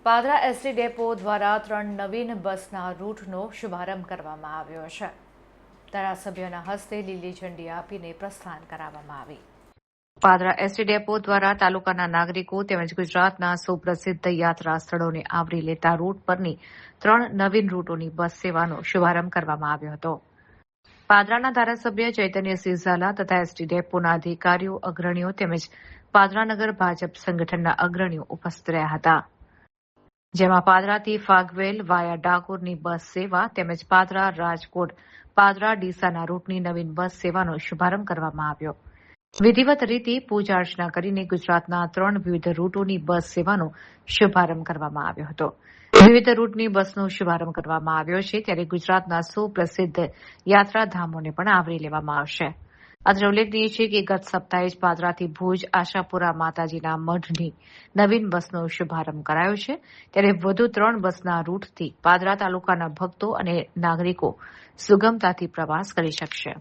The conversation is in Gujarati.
પાદરા એસટી ડેપો દ્વારા 3 નવીન બસના રૂટનો શુભારંભ કરવામાં આવ્યો છે. ધારાસભ્યના હસ્તે લીલી ઝંડી આપીને પ્રસ્થાન કરાવવામાં આવી. પાદરા એસટી ડેપો દ્વારા તાલુકાના નાગરિકો તેમજ ગુજરાતના સુપ્રસિદ્ધ યાત્રા સ્થળોને આવરી લેતા રૂટ પરની 3 નવીન રૂટોની બસ સેવાનો શુભારંભ કરવામાં આવ્યો હતો. પાદરાના ધારાસભ્ય ચૈતન્યસિંહ ઝાલા તથા એસટી ડેપોના અધિકારીઓ, અગ્રણીઓ તેમજ પાદરા નગર ભાજપ સંગઠનના અગ્રણીઓ ઉપસ્થિત રહ્યા હતા. જેમાં પાદરાથી ફાગવેલ વાયા ડાકોરની બસ સેવા તેમજ પાદરા રાજકોટ પાદરા ડીસાના રૂટની નવીન બસ સેવાનો શુભારંભ કરવામાં આવ્યો. વિધિવત રીતે પૂજા અર્ચના કરીને ગુજરાતના 3 વિવિધ રૂટોની બસ સેવાનો શુભારંભ કરવામાં આવ્યો હતો. વિવિધ રૂટની બસનો શુભારંભ કરવામાં આવ્યો છે ત્યારે ગુજરાતના સુપ્રસિદ્ધ યાત્રાધામોને પણ આવરી લેવામાં આવશે. અત્રે ઉલ્લેખનીય છે કે ગત સપ્તાહે જ પાદરાથી ભુજ આશાપુરા માતાજીના મઢની નવીન બસનો શુભારંભ કરાયો છે ત્યારે વધુ 3 બસના રૂટથી પાદરા તાલુકાના ભક્તો અને નાગરિકો સુગમતાથી પ્રવાસ કરી શકશે.